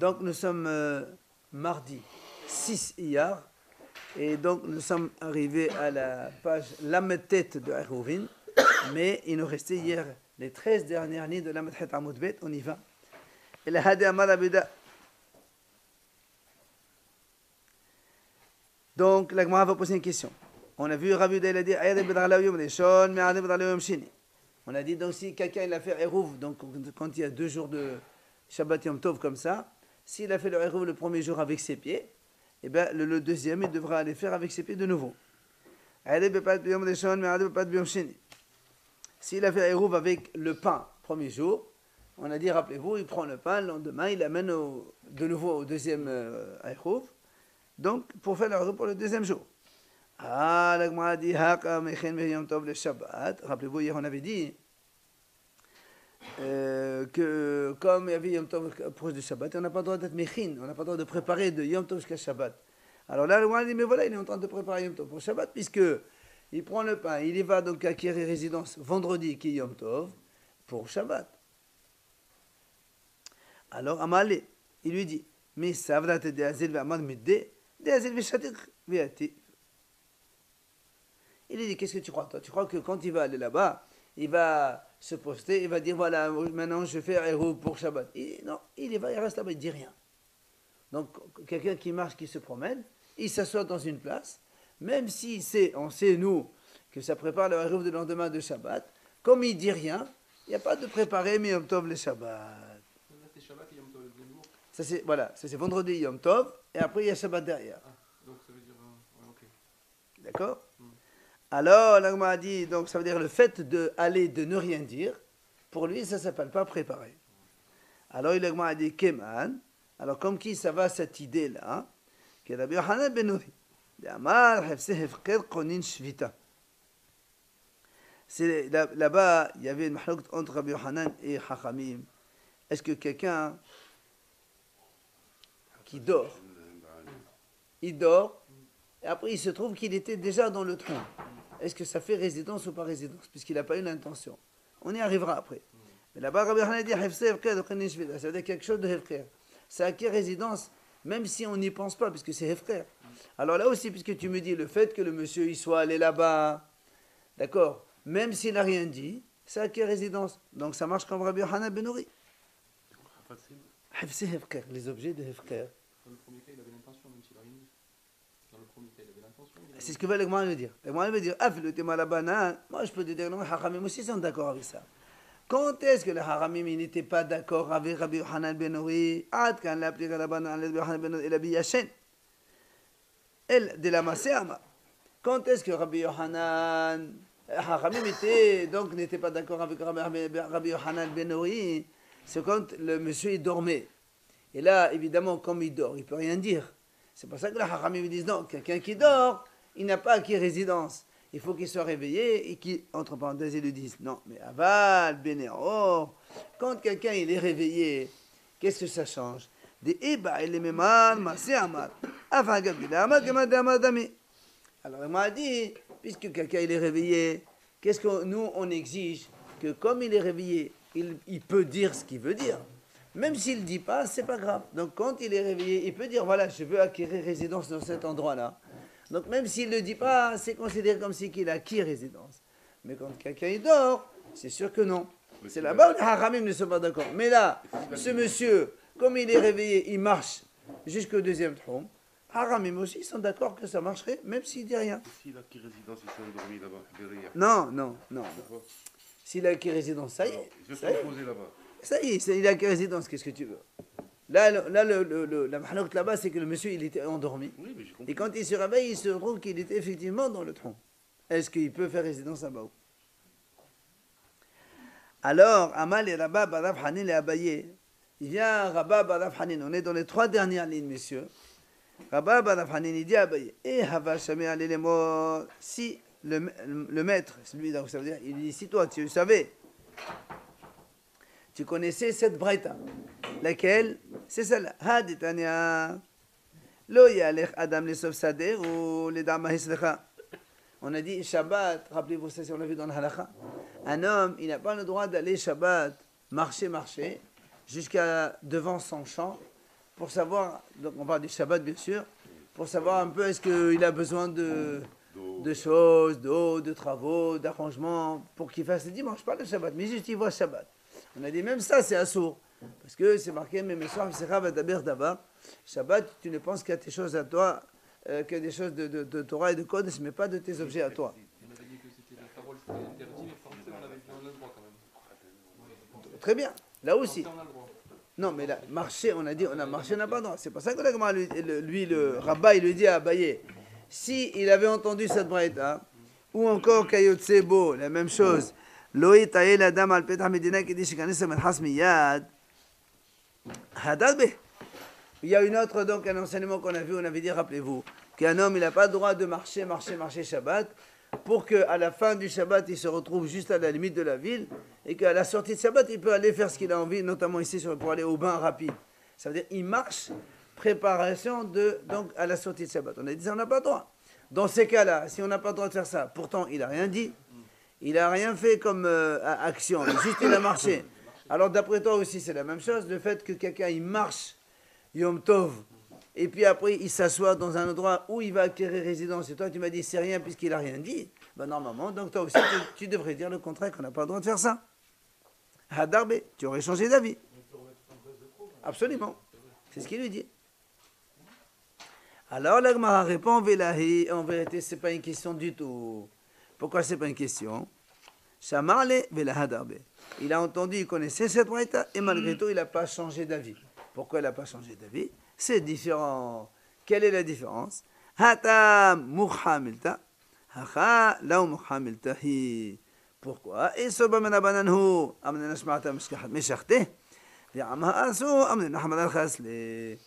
Donc nous sommes mardi 6 Iyar. Et donc nous sommes arrivés à la page Lamed-Tet de Eruvin. Mais il nous restait hier les 13 dernières lignes de Lamed-Het Amoud Bet. On y va. Et la Hadi Amar Abida. Donc la Gemara va poser une question. On a vu Rabbi Uda, il a dit on a dit donc si quelqu'un il a fait Eruv, donc quand il y a 2 jours de Shabbat Yom Tov comme ça, s'il a fait le Eruv le premier jour avec ses pieds, et bien le deuxième il devra aller faire avec ses pieds de nouveau. S'il a fait Eruv avec le pain premier jour, on a dit rappelez-vous, il prend le pain, le lendemain il l'amène de nouveau au deuxième Eruv, donc pour faire le Eruv pour le deuxième jour. Ah, la Gemara dit Yom Tov le Shabbat. Rappelez-vous, hier on avait dit que comme il y avait Yom Tov proche du Shabbat, on n'a pas le droit d'être Mechin, on n'a pas le droit de préparer de Yom Tov jusqu'à Shabbat. Alors là, la Gemara dit mais voilà, il est en train de préparer Yom Tov pour Shabbat, puisque il prend le pain, il y va donc acquérir résidence vendredi qui est Yom Tov pour Shabbat. Alors Amalé, il lui dit mais ça va te déazel v'amad midde, déazel v'shatir v'yati. Il lui dit, qu'est-ce que tu crois toi? Tu crois que quand il va aller là-bas, il va se poster, il va dire, voilà, maintenant je fais Eruv pour Shabbat. Non, il y va, il reste là-bas, il ne dit rien. Donc, quelqu'un qui marche, qui se promène, il s'assoit dans une place, même si on sait, nous, que ça prépare le Eruv du lendemain de Shabbat, comme il ne dit rien, il n'y a pas de préparer mais Yom Tov le Shabbat. Ça c'est, voilà, ça c'est vendredi Yom Tov, et après il y a Shabbat derrière. Ah, donc ça veut dire, ouais, ok. D'accord? Alors, l'Agma a dit, donc ça veut dire le fait d'aller, de ne rien dire, pour lui, ça ne s'appelle pas préparer. Alors, l'Agma a dit, Keman, alors comme qui ça va cette idée-là, que Rabbi Yochanan ben Nuri, là-bas, il y avait une mahlouk entre Rabbi Yochanan et Chachamim. Est-ce que quelqu'un qui dort, il dort, et après il se trouve qu'il était déjà dans le tronc. Est-ce que ça fait résidence ou pas résidence? Puisqu'il n'a pas eu l'intention. On y arrivera après. Mais là-bas, Rabbi Yochanan dit, ça veut dire quelque chose de hefker. Ça acquiert résidence, même si on n'y pense pas, puisque c'est hefker. Alors là aussi, puisque tu me dis, le fait que le monsieur il soit allé là-bas, d'accord, même s'il n'a rien dit, ça acquiert résidence. Donc ça marche comme Rabbi Yochanan ben Nuri. C'est hefker, les objets de hefker. Dans le premier cas, il avait l'intention, même s'il n'a rien dit. Dans le premier cas, il avait l'intention. C'est ce que va l'Agma me dire. L'Agma me dire, moi je peux te dire, non, les Haramim aussi sont d'accord avec ça. Quand est-ce que les Haramim n'étaient pas d'accord avec Rabbi Yochanan ben Nuri? Ad kan l'applique à Rabbi Yochanan ben Nuri et Rabbi Yashen. Elle, de la Maséama. Quand est-ce que Rabbi Yochanan, Haramim n'étaient pas d'accord avec Rabbi Yochanan ben Nuri? C'est quand le monsieur il dormait. Et là, évidemment, comme il dort, il ne peut rien dire. C'est pour ça que les Haramim me disent, non, quelqu'un qui dort, il n'a pas acquis résidence. Il faut qu'il soit réveillé et qu'il, entre parenthèses, ils lui disent, non, mais aval, bénéor, quand quelqu'un il est réveillé, qu'est-ce que ça change? Des eba et les méman, masé amar, avant gabila, amar gamada amadami. Alors il m'a dit, puisque quelqu'un il est réveillé, qu'est-ce que nous on exige? Que comme il est réveillé, il peut dire ce qu'il veut dire. Même s'il ne dit pas, c'est pas grave. Donc quand il est réveillé, il peut dire, voilà, je veux acquérir résidence dans cet endroit-là. Donc même s'il ne le dit pas, c'est considéré comme si qu'il a acquis résidence. Mais quand quelqu'un il dort, c'est sûr que non. C'est là-bas où les Haramim ne sont pas d'accord. Mais là, ce monsieur, comme il est réveillé, il marche jusqu'au deuxième tronc. Haramim aussi sont d'accord que ça marcherait, même s'il ne dit rien. S'il a acquis résidence, il s'est endormi là-bas. Non. S'il a acquis résidence, ça y est. Je vais se reposer là-bas. Ça y est, il a acquis résidence, qu'est-ce que tu veux? Là, la mahlouk là-bas, c'est que le monsieur, il était endormi. Oui, mais j'ai compris. Et quand il se réveille, il se trouve qu'il était effectivement dans le tronc. Est-ce qu'il peut faire résidence là-bas? Alors, Amal et Rabba, Barab Hanin et Abaye. Il vient Rabba, Barab Hanin. On est dans les 3 dernières lignes, messieurs. Rabba, Barab Hanin, il dit à Abaye. Et Hava Shamé Alelemo. Si le maître, celui donc ça veut dire, il dit, si toi, tu savais, tu connaissais cette braïta, laquelle, c'est celle-là. Haditania. Lo yalech adam le sof sader ou le dama hislecha. On a dit Shabbat, rappelez-vous ça, on l'a vu dans le halakha. Un homme, il n'a pas le droit d'aller Shabbat, marcher, jusqu'à devant son champ, pour savoir, donc on parle du Shabbat bien sûr, pour savoir un peu est-ce qu'il a besoin de choses, d'eau, de travaux, d'arrangements, pour qu'il fasse le dimanche, pas le Shabbat, mais juste il voit Shabbat. On a dit même ça c'est assourd, parce que c'est marqué, même soir, Shabbat, tu ne penses qu'à tes choses à toi, que des choses de Torah et de Kodesh, mais pas de tes objets à toi. On avait dit que c'était la parole, c'était interdit, mais penser, on a le droit quand même. Très bien, là aussi. Penser, on a le droit. Non, mais là, marcher, on a dit, on a marché, on n'a pas le droit. C'est pour ça que le rabbin, il lui dit à Abaye, si il avait entendu cette braïta, ou encore Kayotse Bo, la même chose, Loït Aïe la dame al Petah Medina qui dit Shikanis Ben Hasmiyad, Hadalbe. Il y a une autre, donc, un enseignement qu'on a vu, on avait dit, rappelez-vous, qu'un homme, il n'a pas le droit de marcher Shabbat, pour qu'à la fin du Shabbat, il se retrouve juste à la limite de la ville, et qu'à la sortie de Shabbat, il peut aller faire ce qu'il a envie, notamment ici pour aller au bain rapide. Ça veut dire il marche, préparation donc à la sortie de Shabbat. On a dit ça, on n'a pas le droit. Dans ces cas-là, si on n'a pas le droit de faire ça, pourtant il n'a rien dit, il n'a rien fait comme action, juste il a marché. Alors d'après toi aussi, c'est la même chose, le fait que quelqu'un il marche, Yom Tov, et puis après il s'assoit dans un endroit où il va acquérir résidence, et toi tu m'as dit c'est rien puisqu'il n'a rien dit, ben normalement, donc toi aussi tu devrais dire le contraire, qu'on n'a pas le droit de faire ça. Hadarbe, tu aurais changé d'avis. Absolument, c'est ce qu'il lui dit. Alors l'Agmara répond, Velahi, en vérité c'est pas une question du tout. Pourquoi c'est pas une question? Shamarle Velahadarbe. Il a entendu, il connaissait cette braïta, et malgré tout il n'a pas changé d'avis. Pourquoi il n'a pas changé d'avis? C'est différent. Quelle est la différence? Hata muhamilta, hacha lau muhamilta hi. Pourquoi? Et soba menabananhu, amne nashma'ata meshachte, vi'amha asu, amne nahmad al-khasle.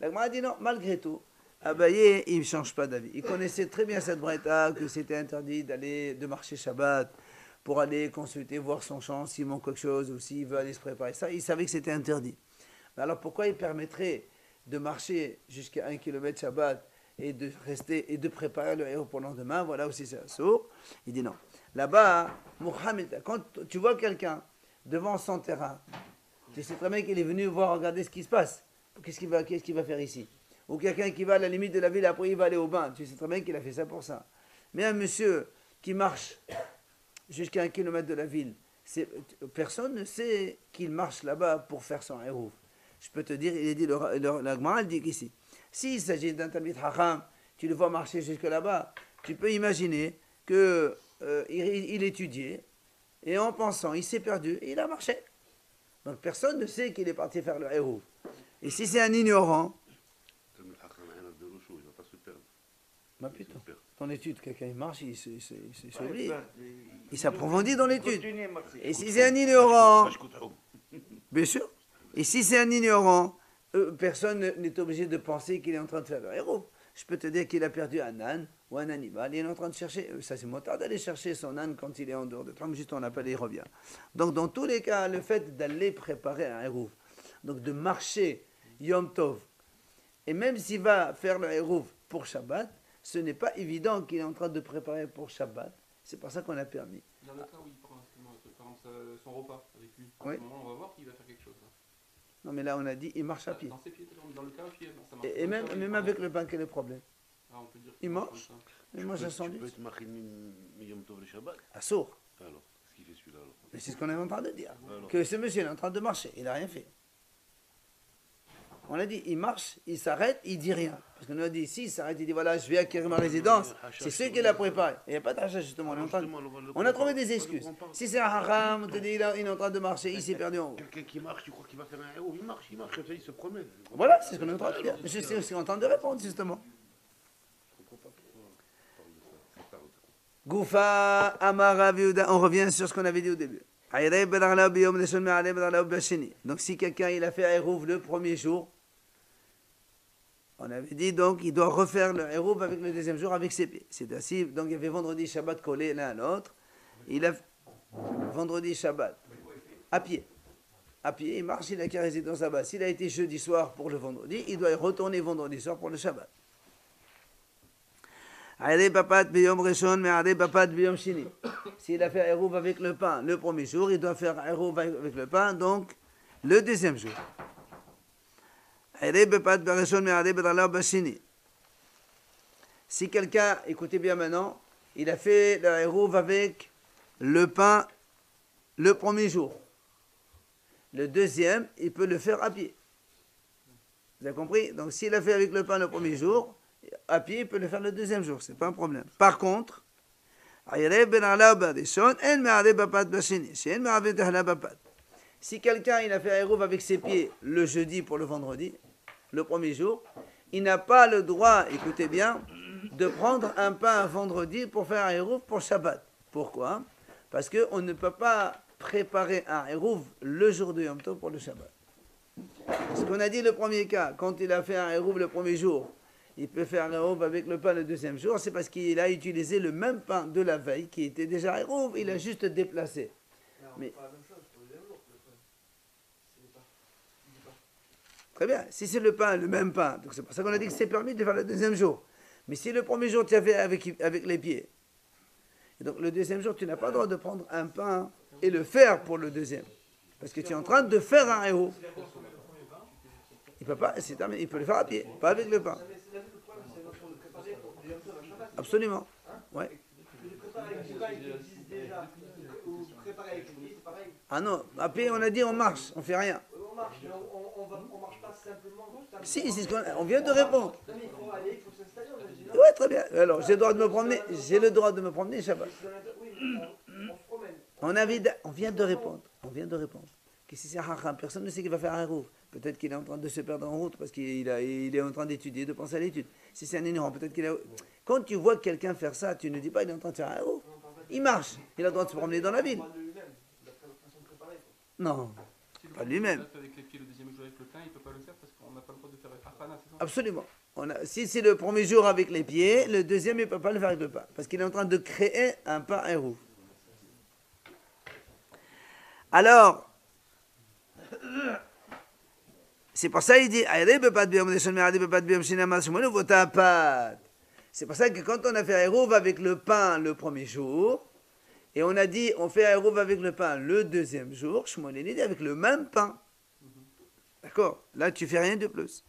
La Gemara dit non, malgré tout, Abaye, il ne change pas d'avis. Il connaissait très bien cette braïta, que c'était interdit de marcher Shabbat, pour aller consulter, voir son champ, s'il manque quelque chose, ou s'il veut aller se préparer ça. Il savait que c'était interdit. Mais alors pourquoi il permettrait de marcher jusqu'à 1 km Shabbat et de rester et de préparer le héros pour le lendemain? Voilà aussi c'est sourd. Il dit non. Là-bas, Mohamed, quand tu vois quelqu'un devant son terrain, tu sais très bien qu'il est venu voir regarder ce qui se passe. Qu'est-ce qu'il va faire ici? Ou quelqu'un qui va à la limite de la ville, après il va aller au bain. Tu sais très bien qu'il a fait ça pour ça. Mais un monsieur qui marche jusqu'à 1 km de la ville, personne ne sait qu'il marche là-bas pour faire son héros. Je peux te dire, il est dit, la Gemara dit qu'ici, s'il s'agit d'un Talmid Chacham, tu le vois marcher jusque là-bas, tu peux imaginer que il étudiait, et en pensant, il s'est perdu, et il a marché. Donc personne ne sait qu'il est parti faire le héros. Et si c'est un ignorant, Il ne va pas se perdre. bah putain, dans l'étude, quelqu'un il marche, il s'oublie. Il s'approfondit dans l'étude. Et si c'est un ignorant, bien sûr, et si c'est un ignorant, personne n'est obligé de penser qu'il est en train de faire le héros. Je peux te dire qu'il a perdu un âne ou un animal, il est en train de chercher, ça c'est motard d'aller chercher son âne quand il est en dehors de Trump, juste on appelle et il revient. Donc dans tous les cas, le fait d'aller préparer un héros, donc de marcher Yom Tov, et même s'il va faire le héros pour Shabbat, ce n'est pas évident qu'il est en train de préparer pour Shabbat, c'est pour ça qu'on a permis. Dans le cas où il prend par exemple son repas avec lui, Oui. à ce moment on va voir qu'il va faire quelque chose. Là. Non mais là on a dit, il marche à pied. Dans ses pieds, dans le cas où ça marche. Et même avec le pain, quel est le problème? Ah, on peut dire Il marche mange. comme ça. Il mange un Tu sandwich. peux te marquer Yom Tov le Shabbat. À sourd. Alors, ce qu'il fait celui-là alors. Mais c'est ce qu'on est en train de dire. Alors. Que ce monsieur est en train de marcher, il n'a rien fait. On a dit, il marche, il s'arrête, il dit rien. Parce qu'on a dit, si il s'arrête, il dit, voilà, je vais acquérir ma résidence, c'est ce qu'il a préparé. Il n'y a pas d'achat, justement. On a trouvé des excuses. Si c'est un haram, on te dit, il est en train de marcher, il s'est perdu en haut. Quelqu'un qui marche, tu crois qu'il va faire un héros? Il marche, comme ça, il se promène. Voilà, c'est ce qu'on est en train de dire. C'est ce qu'on est en train de répondre, justement. Je comprends pas pourquoi on parle de ça. Goufa, Amara, Viuda, on revient sur ce qu'on avait dit au début. Donc si quelqu'un il a fait Hérouv le premier jour, on avait dit donc il doit refaire le Hérouv avec le deuxième jour avec ses pieds. C'est ainsi, donc il y avait vendredi, Shabbat collé l'un à l'autre. Il a vendredi, Shabbat, à pied. À pied, il marche, il a qu'à résidence là-bas. S'il a été jeudi soir pour le vendredi, il doit y retourner vendredi soir pour le Shabbat. S'il a fait Hérouv avec le pain le premier jour, il doit faire Hérouv avec le pain, donc le deuxième jour. Si quelqu'un, écoutez bien maintenant, il a fait le hérouv avec le pain le premier jour. Le deuxième, il peut le faire à pied. Vous avez compris? Donc s'il a fait avec le pain le premier jour, à pied, il peut le faire le deuxième jour. Ce n'est pas un problème. Par contre, si quelqu'un il a fait un hérouv avec ses pieds le jeudi pour le vendredi, le premier jour, il n'a pas le droit, écoutez bien, de prendre un pain un vendredi pour faire un hérouv pour Shabbat. Pourquoi? Parce qu'on ne peut pas préparer un hérouv le jour de Yom Tov pour le Shabbat. Ce qu'on a dit le premier cas, quand il a fait un hérouv le premier jour, il peut faire un hérouv avec le pain le deuxième jour, c'est parce qu'il a utilisé le même pain de la veille qui était déjà hérouv, il a juste déplacé. Mais très bien, si c'est le pain, le même pain, donc c'est pour ça qu'on a dit que c'est permis de faire le deuxième jour. Mais si le premier jour tu as fait avec les pieds, et donc le deuxième jour tu n'as pas le droit de prendre un pain et le faire pour le deuxième. Parce que tu es en train de faire un héros. Il peut pas, c'est terminé, il peut le faire à pied, pas avec le pain. Absolument. Ouais. Ah non, à pied on a dit on marche, on fait rien. On marche, mais on marche pas simplement. Si, c'est ce qu'on vient de répondre. Non, mais il faut aller, il faut s'installer, on a dit non. Ouais, très bien. Alors, j'ai le droit de me promener, Shabbat. Oui, on se promène. On vient de répondre. Que si c'est un hacham, personne ne sait qu'il va faire un hérouv. Peut-être qu'il est en train de se perdre en route parce qu'il est en train d'étudier, de penser à l'étude. Si c'est un ignorant, peut-être qu'il a... Quand tu vois quelqu'un faire ça, tu ne dis pas il est en train de faire un hérouv. Il marche. Il a le droit de se promener dans la ville. Non, pas lui-même. Avec les pieds le deuxième jour avec le pain, il ne peut pas le faire parce qu'on n'a pas le droit de faire Hafana, c'est ça? Absolument. Si c'est le premier jour avec les pieds, le deuxième, il ne peut pas le faire avec le pain. Parce qu'il est en train de créer un pain hérouv. Alors, c'est pour ça qu'il dit c'est pour ça que quand on a fait un hérouv avec le pain le premier jour, et on a dit on fait un hérouv avec le pain le deuxième jour, Shmuel il dit avec le même pain. D'accord? Là, tu fais rien de plus.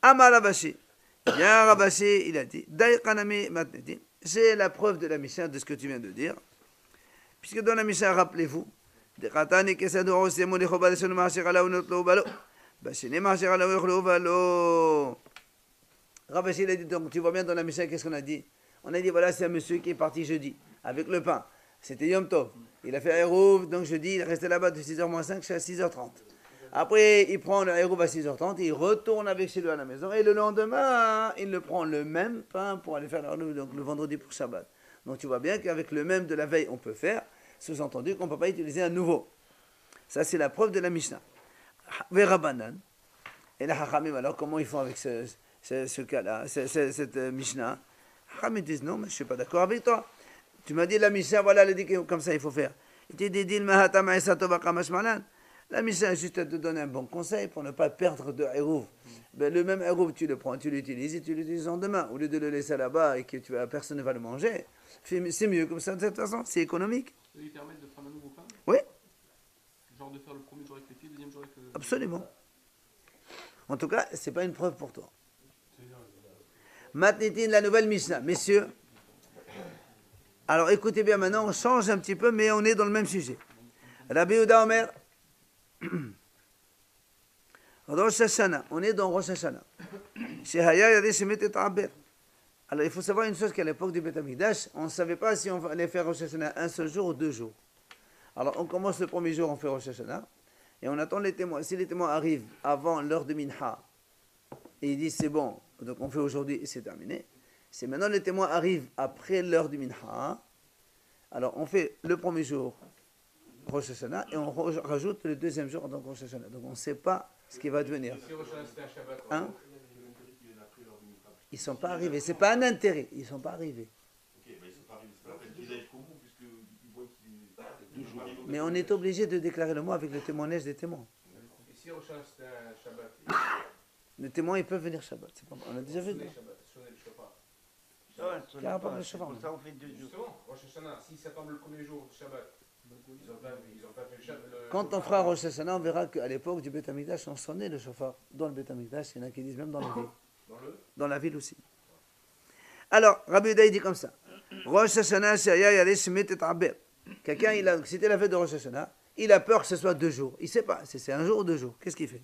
Amar Ravashi. Bien Ravashi, il a dit Daïkanami Matneti. C'est la preuve de la Mishnah de ce que tu viens de dire. Puisque dans la Mishnah, rappelez-vous, Dekhatani Kesadoro Semoni Chobal Sonu Mashirala Unotlo Balo. Bashine Mashirala Unotlo Balo. Ravashi, il a dit donc, tu vois bien dans la Mishnah, qu'est-ce qu'on a dit? On a dit voilà, c'est un monsieur qui est parti jeudi avec le pain. C'était Yom Tov. Il a fait un hérouv, donc jeudi, il est resté là-bas de 6h-5 jusqu'à 6h30. Après, il prend le hérouv à 6h30, il retourne avec chez lui à la maison, et le lendemain, il le prend le même pain pour aller faire donc, le vendredi pour Shabbat. Donc tu vois bien qu'avec le même de la veille, on peut faire, sous-entendu qu'on ne peut pas utiliser un nouveau. Ça, c'est la preuve de la Mishnah. Verabanan. Et la Hachamim, alors comment ils font avec ce cas-là, cette Mishnah? Hachamim disent non, mais je ne suis pas d'accord avec toi. Tu m'as dit la Mishnah, voilà, elle dit que comme ça il faut faire. Il te dit, la Mishnah, juste à te donner un bon conseil pour ne pas perdre de hérouv. Ben, le même hérouv, tu le prends, tu l'utilises et tu l'utilises en demain. Au lieu de le laisser là-bas et que personne ne va le manger, c'est mieux comme ça de toute façon, c'est économique. Ils permettent de prendre un nouveau pain? Oui. Genre de faire le premier jour avec les pieds, le deuxième jour avec le... Absolument. En tout cas, ce n'est pas une preuve pour toi. Matnitin, la nouvelle Mishnah. Messieurs, alors écoutez bien maintenant, on change un petit peu, mais on est dans le même sujet. Rabbi Yehuda Omer, Rosh Hashanah, on est dans Rosh Hashanah. Alors il faut savoir une chose qu'à l'époque du Beth Amikdash, on ne savait pas si on allait faire Rosh Hashanah un seul jour ou 2 jours. Alors on commence le premier jour, on fait Rosh Hashanah, et on attend les témoins. Si les témoins arrivent avant l'heure de Minha, et ils disent c'est bon, donc on fait aujourd'hui et c'est terminé. C'est maintenant les témoins arrivent après l'heure du Minha, alors on fait le premier jour Rosh Hashanah et on rajoute le deuxième jour donc Rosh Hashanah. Donc on ne sait pas ce qui va devenir. Hein? Ils ne sont pas arrivés. Ce n'est pas un intérêt. Ils ne sont pas arrivés. Mais on est obligé de déclarer le mot avec le témoignage des témoins. Les témoins, ils peuvent venir Shabbat. C'est pas... On a déjà vu. Ça, on fait 2 jours. Justement, Rosh Hashanah, si ça tombe le premier jour de Shabbat, Ils ont pas fait le. Quand on fera Rosh Hashanah, on verra qu'à l'époque du Beth Amikdash, on sonnait le chauffard dans le Beth Amikdash. Il y en a qui disent même dans la ville. Dans la ville aussi. Alors, Rabbi Yehuda, il dit comme ça. Rosh Hashanah, quelqu'un, c'était la fête de Rosh Hashanah, il a peur que ce soit 2 jours. Il ne sait pas si c'est 1 jour ou 2 jours. Qu'est-ce qu'il fait?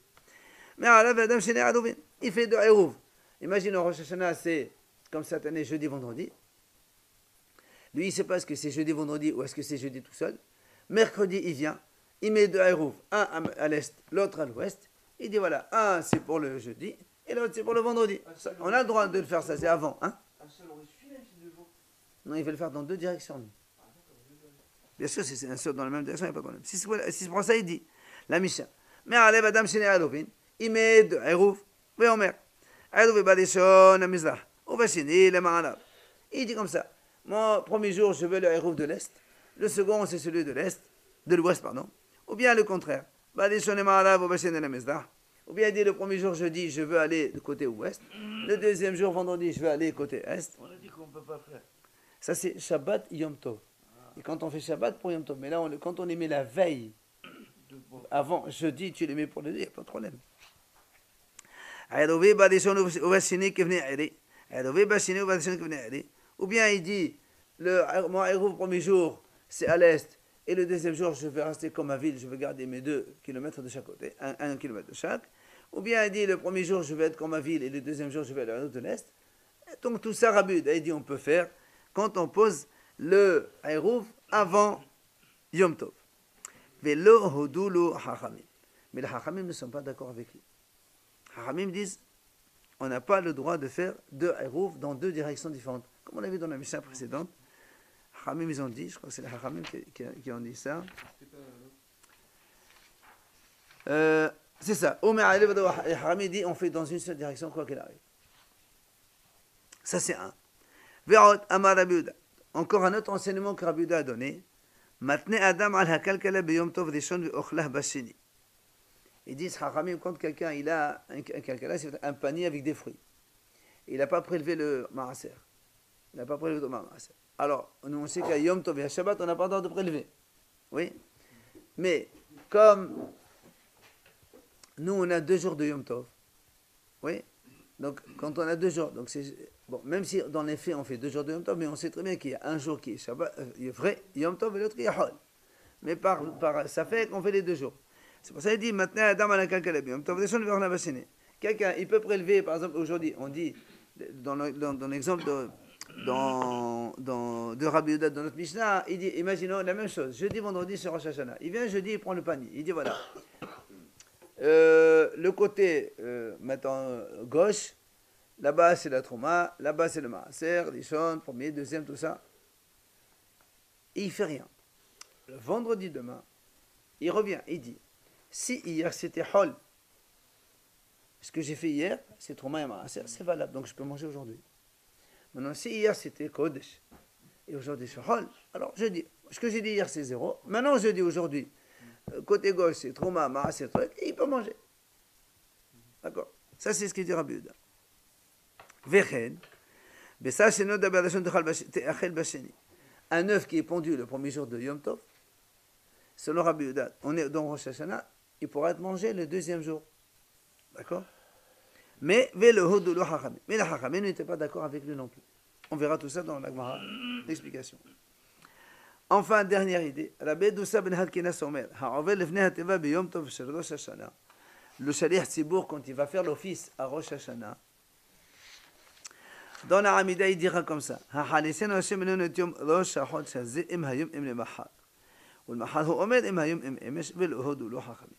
Mais il fait de Eruv. Imagine, Rosh Hashanah, c'est comme cette année, jeudi, vendredi. Lui, il ne sait pas est-ce que c'est jeudi, vendredi ou est-ce que c'est jeudi tout seul. Mercredi, il vient, il met 2 Eruv, un à l'est, l'autre à l'ouest. Il dit voilà, un c'est pour le jeudi et l'autre c'est pour le vendredi. Ça, on a le droit de le faire, ça c'est avant. Hein? Un seul aurait suffi même si 2 jours. Non, il veut le faire dans 2 directions. Lui. Bien sûr, si c'est un seul dans la même direction, il n'y a pas de problème. Si c'est pour ça, il dit la Mishnah. Mais allez, Adam Shene Alovin, il met 2 Eruv, et Omer. Eruv Badeshon Amizrah, ou Bashini le Ma'alav. Il dit comme ça mon premier jour, je veux le Eruv de l'est, le second, c'est celui de l'est, de l'ouest, pardon. Ou bien le contraire. Badeshon le Ma'alav, ou Bashini le Mizrah. Ou bien il dit le premier jour, jeudi, je veux aller du côté ouest. Le deuxième jour, vendredi, je veux aller côté est. On a dit qu'on ne peut pas faire. Ça, c'est Shabbat Yom Tov. Et quand on fait Shabbat pour Yom Tov, mais là, quand on les met la veille, avant jeudi, tu les mets pour le deux, il n'y a pas de problème. Ou bien il dit, mon Eruv premier jour, c'est à l'est, et le deuxième jour, je vais rester comme à ville, je vais garder mes 2 kilomètres de chaque côté, 1 kilomètre de chaque. Ou bien il dit, le premier jour, je vais être comme à ville, et le deuxième jour, je vais aller à de l'est. Donc tout ça, Rabbi Yehuda, il dit, on peut faire quand on pose le Eruv avant Yom Tov. Velo hodulu hachamim. Mais les hachamim ne sont pas d'accord avec lui. Hachamim disent, on n'a pas le droit de faire 2 Eruv dans 2 directions différentes. Comme on l'a vu dans la Mishnah précédente, Hachamim, ils ont dit, je crois que c'est les Hachamim qui ont dit ça. C'est ça. Hachamim dit, on fait dans une seule direction, quoi qu'il arrive. Ça, c'est un. Verot Amar Rabbi Yehuda. Encore un autre enseignement que Rabbi Yehuda a donné. Matne Adam al hakalkala b'yom tov rishon ve'ochlah b'sheni. Ils disent, Hachamim, quand quelqu'un il a un kalkala, c'est un panier avec des fruits. Il n'a pas prélevé le maaser. Il n'a pas prélevé le maaser. Alors, nous on sait qu'à Yom Tov et à Shabbat, on n'a pas le droit de prélever. Oui. Mais, comme nous, on a 2 jours de Yom Tov. Oui. Donc, quand on a 2 jours, donc c'est bon, même si dans les faits on fait 2 jours de Yom Tov, mais on sait très bien qu'il y a un jour qui est Shabbat, il est vrai Yom Tov et l'autre qui est Hol. Mais ça fait qu'on fait les 2 jours. C'est pour ça qu'il dit maintenant Adam ala kalkalabi Yom Tov descend vers la bassine. Quelqu'un, il peut prélever, par exemple, aujourd'hui, on dit dans l'exemple de Rabbi Yehuda dans notre Mishnah, il dit, imaginons la même chose. Jeudi, vendredi, c'est Rosh Hashanah. Il vient jeudi, il prend le panier. Il dit voilà. Le côté maintenant gauche, là-bas c'est la Trouma, là-bas c'est le Maaser, Rishon, premier, deuxième, tout ça. Et il fait rien. Le vendredi demain, il revient, il dit si hier c'était Hol, ce que j'ai fait hier, c'est Trouma et Maaser, c'est valable, donc je peux manger aujourd'hui. Maintenant, si hier c'était Kodesh et aujourd'hui c'est Hol, alors je dis ce que j'ai dit hier c'est 0. Maintenant je dis aujourd'hui. Côté gauche, c'est Trouma, Maaser, truc, et il peut manger. D'accord. Ça, c'est ce qu'il dit Rabbi Yehuda. Vechen, un œuf qui est pondu le premier jour de Yom Tov, selon Rabbi Yehuda, on est dans Rosh Hashanah, il pourra être mangé le 2e jour. D'accord. Mais le Hachamim n'était pas d'accord avec lui non plus. On verra tout ça dans la Gemara, l'explication. Enfin, dernière idée. Rabbi Doussa ben Hadkinas Omer, Ha'ovel lefnei hateva b'yom tov shel Rosh Hashanah. Le shaliach tzibur, quand il va faire l'office à Rosh Hashanah, dans la Hamida, il dira comme ça. Ha'halisen Hashem elonu et yom Rosh HaChodesh hazeh im hayom im lemachar. U'lemachar hu omer im hayom im emesh ve'lohodu lo hachamim.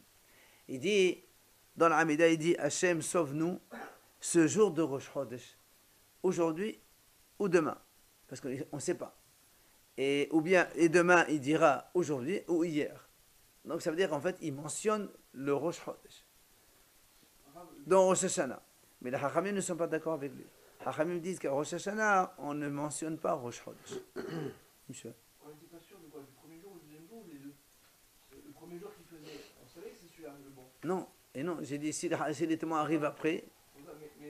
Il dit, dans la Hamida, il dit, Hashem, sauve-nous ce jour de Rosh Chodesh. Aujourd'hui ou demain. Parce qu'on ne sait pas. Et demain, il dira aujourd'hui ou hier. Donc ça veut dire qu'en fait, il mentionne le Rosh Chodesh. Dans Rosh Hashanah. Mais les Hachamim ne sont pas d'accord avec lui. Les Hachamim disent qu'à Rosh Hashanah, on ne mentionne pas Rosh Chodesh. Monsieur. On n'était pas sûr de quoi, du premier jour ou du 2e jour ou des deux? Le premier jour qu'il faisait, on savait que c'est celui-là le bon. Non, et non, j'ai dit, si les témoins arrivent après,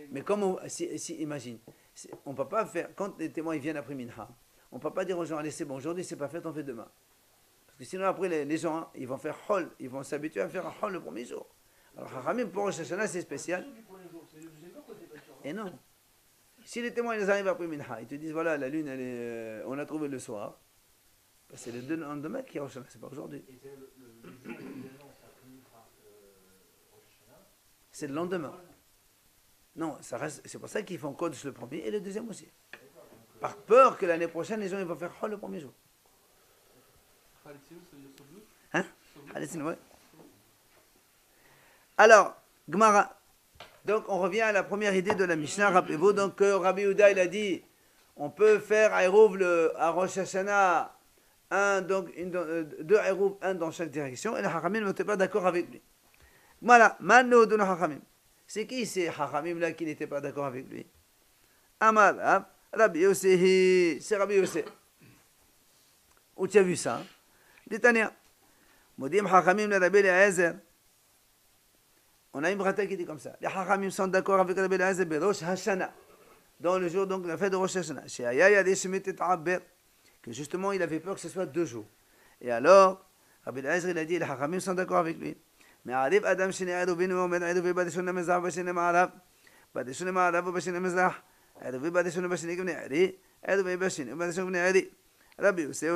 mais comme, imagine, on ne peut pas faire, quand les témoins ils viennent après Minha, on ne peut pas dire aux gens, allez c'est bon, aujourd'hui c'est pas fait, on fait demain. que sinon, après, les gens, hein, ils vont faire Hol, ils vont s'habituer à faire un Hol le premier jour. Alors, Chachamim, pour Rosh Hashanah, c'est spécial. Et non. Si les témoins ils arrivent après Minha, ils te disent voilà, la lune, elle est, on l'a trouvée le soir, ben, c'est le lendemain qui est Rosh Hashanah, c'est pas aujourd'hui. C'est le lendemain. Non, ça reste, c'est pour ça qu'ils font Kodesh le premier et le deuxième aussi. Par peur que l'année prochaine, les gens ils vont faire Hol le premier jour. Hein? Ouais. Alors, Gemara. Donc, on revient à la première idée de la Mishnah. Rappelez-vous, donc, Rabbi Yehuda, il a dit, on peut faire Eruv à Rosh Hashanah, deux Eruv, un dans chaque direction, et les Hachamim n'étaient pas d'accord avec lui. Voilà, Mano de Hachamim. C'est qui ces Hachamim là qui n'étaient pas d'accord avec lui? Amar, Rabbi Yossi, c'est Rabbi Yossi. Où tu as vu ça? Détania. Modim Hachamim le Rabbi Eliezer. On a une brata qui dit comme ça. Les Hachamim sont d'accord avec Rabbi Eliezer Rosh Hashanah, dans le jour donc la fête de Rosh Hashanah. Chez Aya que justement il avait peur que ce soit 2 jours. Et alors, Rabbi Eliezer il a dit les Hachamim sont d'accord avec lui. Mais Arif Adam Shene Eruvin Omer Eruvi Badeshon Mezrah Bashene Ma'arav Badeshon Ma'arav Bashene Mezrah Eruvi Badeshon Bashene Gvne Eri Eruvi Bashene Badeshon Gvne Eri Rabbi Yossi.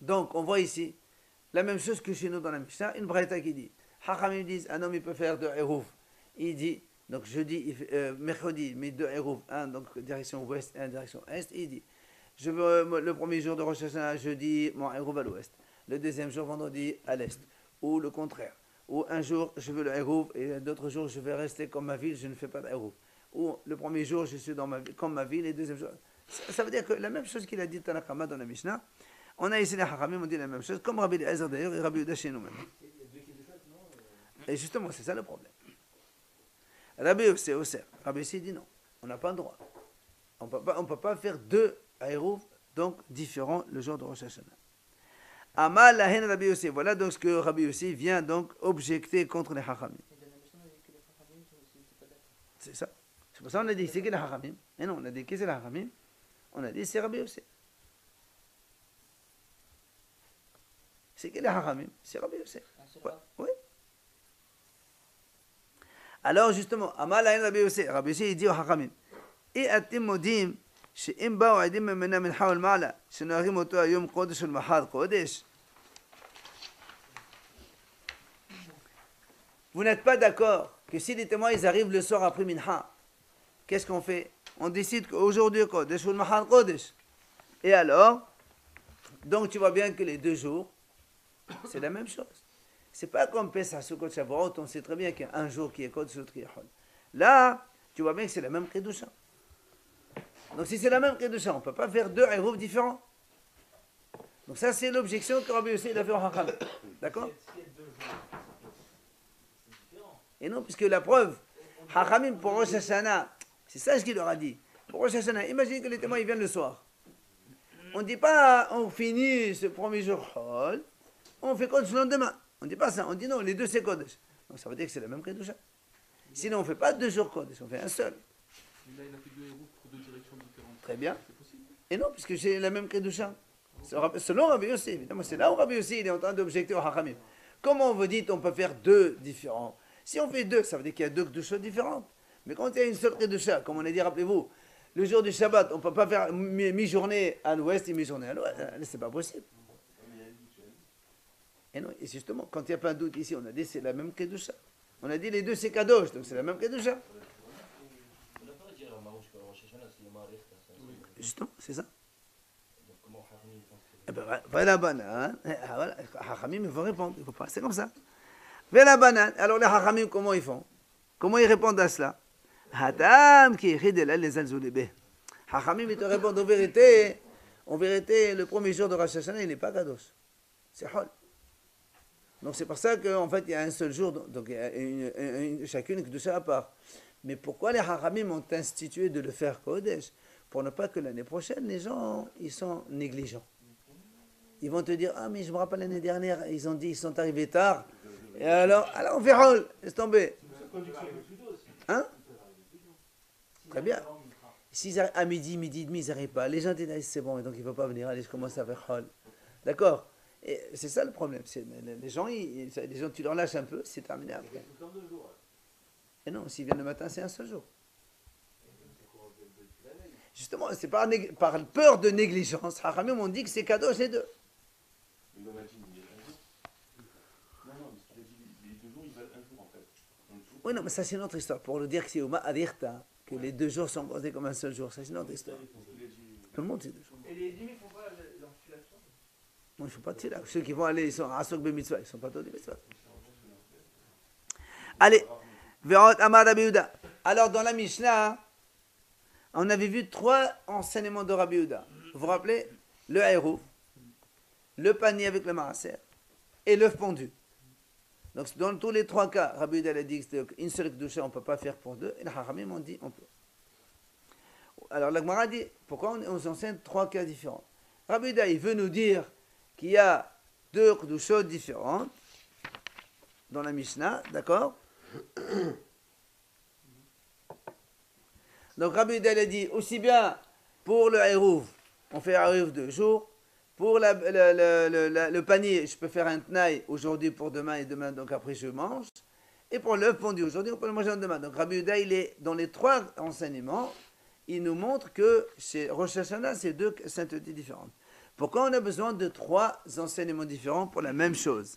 Donc on voit ici la même chose que chez nous dans la Mishnah, une braïta qui dit Hachamim disent un homme il peut faire 2 Eruv. Il dit, donc jeudi, mercredi, il met 2 Eruv, un donc direction ouest et un direction est. Il dit, je veux le premier jour de Rosh Hashanah, jeudi, mon Eruv à l'ouest. Le deuxième jour, vendredi, à l'est. Ou le contraire. Ou un jour, je veux le Eruv et d'autres jours, je vais rester comme ma ville, je ne fais pas d'Eruv. Ou le premier jour, je suis dans comme ma ville et le deuxième jour. Ça veut dire que la même chose qu'il a dit Tanakama dans la Mishnah, on a ici les Hachamim, on dit la même chose, comme Rabbi Eliezer d'ailleurs et Rabbi Yehuda chez nous-mêmes. Et justement, c'est ça le problème. Rabbi Yossi, Rabbi Yossi dit non, on n'a pas le droit. On ne peut pas faire 2 Eruv, donc différents le jour de Rosh Hashanah. Amal lahen Rabbi Yossi. Voilà donc ce que Rabbi Yossi vient donc objecter contre les Hachamim. C'est ça. C'est pour ça qu'on a dit c'est qui les Hachamim. Et non, on a dit qui c'est les Hachamim. On a dit c'est Rabbi Yossi. C'est qui les Hachamim? C'est Rabbi Yossi. Ouais. Oui. Alors justement, Amal lahen Rabbi Yossi. Rabbi Yossi il dit aux Hachamim, et atim modim שאם באו עדים ממנה מנחה ולמעלה, שנוהגים אותו היום קודש ולמחר קודש. Vous n'êtes pas d'accord que si les témoins ils arrivent le soir après Minha, qu'est-ce qu'on fait? On décide qu'aujourd'hui Kodesh ou Mahar Kodesh. Et alors, donc tu vois bien que les 2 jours, c'est la même chose. C'est pas comme Pesach, Sukkot, Shavuot, on sait très bien qu'il y a un jour qui est Kodesh, l'autre qui est Hol. Là, tu vois bien que c'est la même Kedusha. Donc si c'est la même Kedusha, on ne peut pas faire 2 Eruv différents. Donc ça c'est l'objection que Rabbi Yossi a fait au Hacham. D'accord? Et non, puisque la preuve, Hachamim pour Rosh Hashanah, c'est ça ce qu'il leur a dit. Pour Rosh Hashanah, imagine que les témoins ils viennent le soir. On ne dit pas on finit ce premier jour Hol, on fait Kodesh le lendemain. On ne dit pas ça, on dit non, les 2 c'est Kodesh. Donc ça veut dire que c'est la même Kedusha. Sinon on ne fait pas 2 jours Kodesh, on fait un seul. Mais là il a fait 2 Eruv pour 2 directions différentes. Très bien. C'est possible. Et non, puisque c'est la même Kedusha. Selon Rabbi Yossi, évidemment, c'est là où Rabbi Yossi il est en train d'objecter au Hachamim. Comment vous dites on peut faire 2 différents? Si on fait 2, ça veut dire qu'il y a 2 Kedushot différentes. Mais quand il y a une seule Kedusha, comme on a dit, rappelez-vous, le jour du Shabbat, on ne peut pas faire mi-journée à l'ouest et mi-journée à l'ouest. C'est pas possible. Et non, et justement, quand il n'y a pas un doute ici, on a dit c'est la même Kedusha. On a dit les 2 c'est Kadosh, donc c'est la même Kedusha. Justement, c'est ça. Eh ben, voilà banane. Voilà, Hachamim, il faut répondre. Il faut pas. C'est comme ça. Voilà banane. Alors les Hachamim, comment ils font? Comment ils répondent à cela? Hadam qui est les alzoulébé. Hachamim, ils te répondent en vérité, le premier jour de Rosh Hashanah, il n'est pas Kadosh. C'est Hol. Donc c'est pour ça qu'en fait, il y a un seul jour, donc il y a chacune de ça à part. Mais pourquoi les Hachamim ont institué de le faire Kodesh? Pour ne pas que l'année prochaine, les gens, ils sont négligents. Ils vont te dire, ah mais je me rappelle l'année dernière, ils ont dit, ils sont arrivés tard. Et alors on fait Hol, laisse tomber. Hein? Très bien. S'ils arrivent à midi et demi, ils n'arrivent pas. Les gens disent, c'est bon, donc il ne faut pas venir, allez, je commence à faire Hol. D'accord. Et c'est ça le problème. Les gens, tu leur lâches un peu, c'est terminé après. Tout le temps 2 jours. Et non, s'ils viennent le matin, c'est un seul jour. Justement, c'est par peur de négligence. Hachamim m'ont dit que c'est kadosh les deux. Mais l'homme a dit, il y a un jour. Non, non, parce qu'il a dit, les 2 jours, ils valent un jour en fait. Oui, non, mais ça c'est une autre histoire. Pour le dire que c'est Uma Adirta, que les 2 jours sont comptés comme un seul jour, ça c'est une autre histoire. Tout le monde sait 2 jours. Et les dîmes, ils font pas leur filation? Non, il ne faut pas de là. Ceux qui vont aller, ils sont à Asok Bemitzvah, ils ne sont pas tous des mitzvahs. Allez, Verot Amar Rabbi Yehuda. Alors dans la Mishnah, on avait vu 3 enseignements de Rabbi Yehuda. Vous vous rappelez? Le héros, le panier avec le maaser et l'œuf pondu. Donc dans tous les 3 cas, Rabbi Yehuda a dit que c'était une seule kedusha, on ne peut pas faire pour 2. Et les Hachamim ont dit on peut. Alors la Gemara dit pourquoi on enseigne 3 cas différents. Rabbi Yehuda, il veut nous dire qu'il y a 2 kedushot différentes dans la Mishnah, d'accord? Donc Rabbi Yehuda a dit aussi bien pour le hérouv, on fait hérouv 2 jours. Pour le panier, je peux faire un tnaï aujourd'hui pour demain et demain, donc après je mange. Et pour l'œuf pondu aujourd'hui, on peut le manger demain. Donc Rabbi Yehuda, il est dans les 3 enseignements, il nous montre que chez Rosh Hashanah, c'est 2 saintetés différentes. Pourquoi on a besoin de 3 enseignements différents pour la même chose?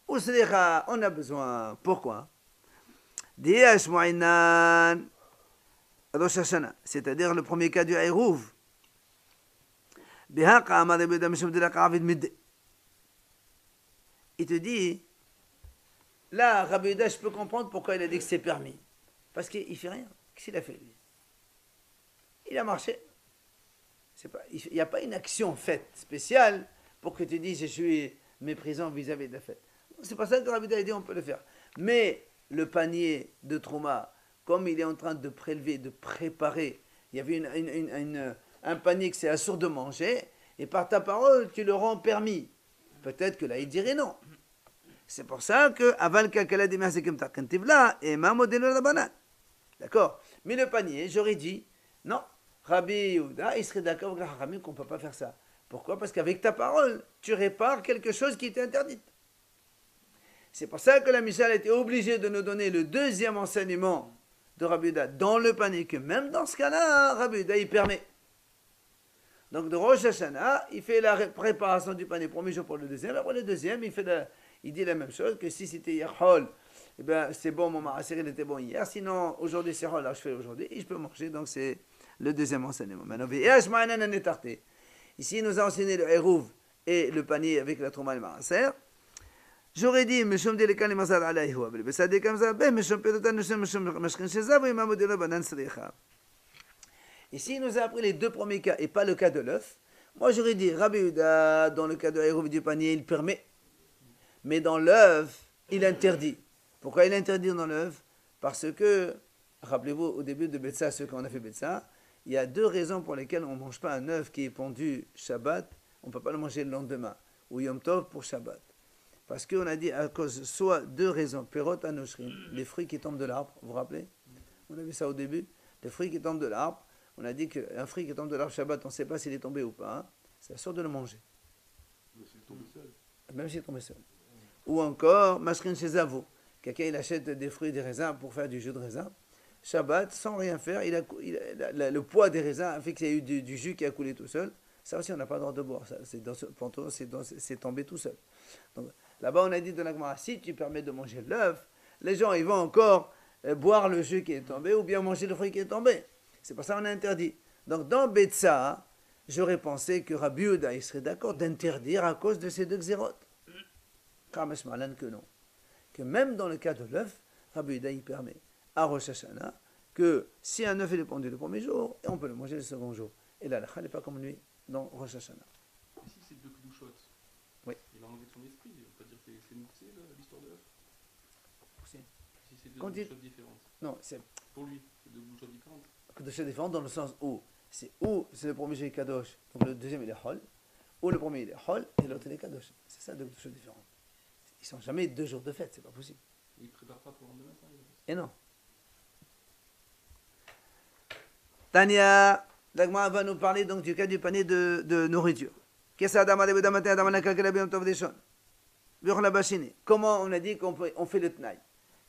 Ou c'est-à-dire, on a besoin, pourquoi? Diyash Mu'ainan Rosh Hashanah, c'est-à-dire le premier cas du hérouv. Il te dit, là, Rabbi Yehuda, je peux comprendre pourquoi il a dit que c'est permis. Parce qu'il ne fait rien. Qu'est-ce qu'il a fait, lui? Il a marché. Il n'y a pas une action faite spéciale pour que tu dises, je suis méprisant vis-à-vis de la fête. C'est pas ça que Rabbi Yehuda a dit, on peut le faire. Mais le panier de Trouma, comme il est en train de prélever, de préparer, il y avait un panier que c'est assourd de manger, et par ta parole, tu le rends permis. Peut-être que là, il dirait non. C'est pour ça que Aval Kakala Dimah Sekem Takantivla et Mamodelo Rabanan. D'accord? Mais le panier, j'aurais dit non. Rabbi Yehuda, il serait d'accord avec la Haramim qu'on ne peut pas faire ça. Pourquoi? Parce qu'avec ta parole, tu répares quelque chose qui était interdit. C'est pour ça que la Mishnah a été obligée de nous donner le 2e enseignement de Rabbi Yehuda dans le panier, que même dans ce cas-là, Rabbi Yehuda, il permet. Donc de Rosh Hashanah, il fait la préparation du panier, premier jour pour le deuxième, après le deuxième, il dit la même chose, que si c'était hier Hol, eh bien c'est bon, mon maaser il était bon hier, sinon aujourd'hui c'est Hol, alors je fais aujourd'hui, et je peux manger, donc c'est le 2e enseignement. Maintenant, ici il nous a enseigné le hérouv et le panier avec la trouma et le maaser. J'aurais dit, Meshom Delekan le Mazal alayhi wa bel Besade Kamza, Ben Meshom Pedotan Meshom Mashkin Shezav et Mamodela Banan Sricha. Ici, il nous a appris les 2 premiers cas et pas le cas de l'œuf. Moi, j'aurais dit, Rabbi Yehuda, dans le cas de hérouv du panier, il permet. Mais dans l'œuf, il interdit. Pourquoi il interdit dans l'œuf? Parce que, rappelez-vous, au début de Betsa, ceux qu'on a fait Betsa, il y a 2 raisons pour lesquelles on ne mange pas un œuf qui est pondu Shabbat, on ne peut pas le manger le lendemain, ou Yom Tov pour Shabbat. Parce qu'on a dit à cause, soit 2 raisons, Perot Anoshrim, les fruits qui tombent de l'arbre, vous vous rappelez? On a vu ça au début, les fruits qui tombent de l'arbre. On a dit qu'un fruit qui tombe de l'arbre Shabbat, on ne sait pas s'il est tombé ou pas, hein, c'est la sorte de le manger. Mais s'il est tombé seul. Même s'il est tombé seul. Ou encore, Mashrin Shezavo, quelqu'un il achète des fruits et des raisins pour faire du jus de raisin. Shabbat, sans rien faire, le poids des raisins a fait qu'il y a eu du jus qui a coulé tout seul. Ça aussi, on n'a pas le droit de boire. Ça, c'est tombé tout seul. Donc, là-bas, on a dit dans la Gemara, si tu permets de manger l'œuf, les gens ils vont encore boire le jus qui est tombé ou bien manger le fruit qui est tombé. C'est pour ça qu'on a interdit. Donc dans Betsa, j'aurais pensé que Rabbi Yehuda il serait d'accord d'interdire à cause de ces 2 xérotes. Kamesh Malan que non. Que même dans le cas de l'œuf, Rabbi Yehuda il permet à Rosh Hashanah que si un œuf est pondu le premier jour, on peut le manger le second jour. Et là, la n'est pas comme lui dans Rosh Hashanah. Et si c'est 2 kedushots, oui. Il va enlever de son esprit, il ne va pas dire que c'est moussé l'histoire de l'œuf. Si c'est 2 kedushots différentes. Non, c'est pour lui, c'est 2 kedushots différentes. Kedusha différentes dans le sens où c'est le premier jour est Kadosh, donc le deuxième il est Hol, ou le premier il est Hol et l'autre il est Kadosh. C'est ça 2 Kedushot différentes. Ils ne sont jamais 2 jours de fête, c'est pas possible. Et il ne prépare pas pour le lendemain, ça? Et non. Tania, Dagmar va nous parler donc du cas du panier de nourriture. Comment on a dit qu'on fait le tnaï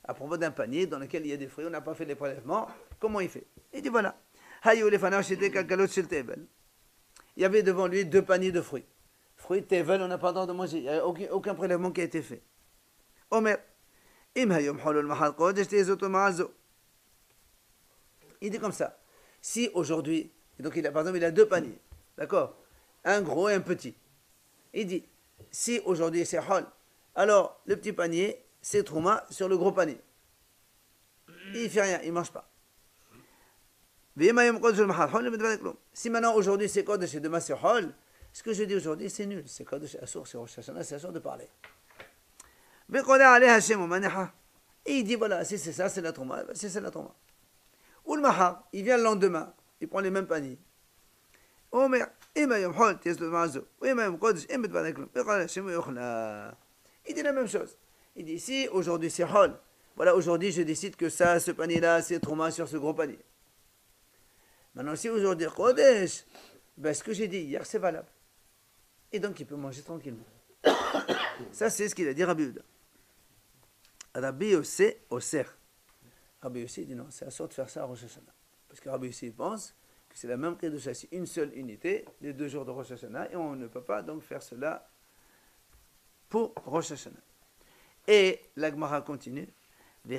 à propos d'un panier dans lequel il y a des fruits, on n'a pas fait les prélèvements, comment il fait? Il dit voilà. Il y avait devant lui 2 paniers de fruits. Fruits tevel, on n'a pas le droit de manger, il n'y a aucun prélèvement qui a été fait. Omer, il dit comme ça, si aujourd'hui, donc par exemple il a 2 paniers, d'accord, un gros et un petit. Il dit, si aujourd'hui c'est hol, alors le petit panier, c'est trouma sur le gros panier. Il ne fait rien, il ne mange pas. Si maintenant aujourd'hui c'est kodesh et demain c'est hol, ce que je dis aujourd'hui c'est nul, c'est kodesh, c'est assour, c'est Rosh Hashanah, c'est assour de parler. Et il dit voilà, si c'est ça, c'est la trouma, c'est ça la trouma. Ou le mahar, il vient le lendemain, il prend les mêmes paniers. Il dit la même chose. Il dit si aujourd'hui c'est hol, voilà aujourd'hui je décide que ça, ce panier-là, c'est trouma sur ce gros panier. Maintenant si aujourd'hui kodesh, ben, ce que j'ai dit hier c'est valable. Et donc il peut manger tranquillement. Ça c'est ce qu'il a dit Rabbi Yehuda. Rabbi Yossé Oser. Rabbi Yossé dit non, c'est à sorte de faire ça à Rosh Hashanah. Parce que Rabbi Yossé pense que c'est la même de chasser une seule unité, les 2 jours de Rosh Hashanah, et on ne peut pas donc faire cela pour Rosh Hashanah. Et la Gemara continue. Et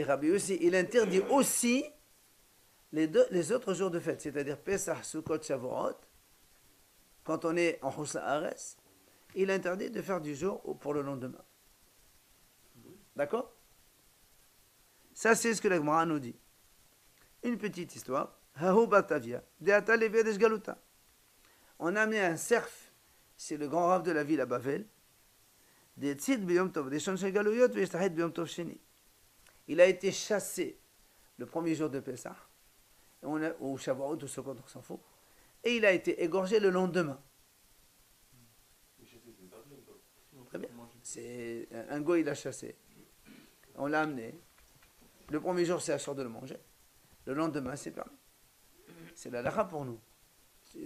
Rabbi Yossé, il interdit aussi les autres jours de fête, c'est-à-dire Pesach, Sukkot, Shavuot, quand on est en Choussa Ares, il interdit de faire du jour pour le lendemain. D'accord? Ça, c'est ce que la Gemara nous dit. Une petite histoire. On a amené un cerf, c'est le grand rave de la ville à Bavel. Il a été chassé le premier jour de Pessah, ou Shavuot, ou Sukkot, on s'en fout, et il a été égorgé le lendemain. Très bien. C'est un goy, il l'a chassé. On l'a amené. Le premier jour, c'est assuré de le manger. Le lendemain, c'est permis. C'est la lacha pour nous.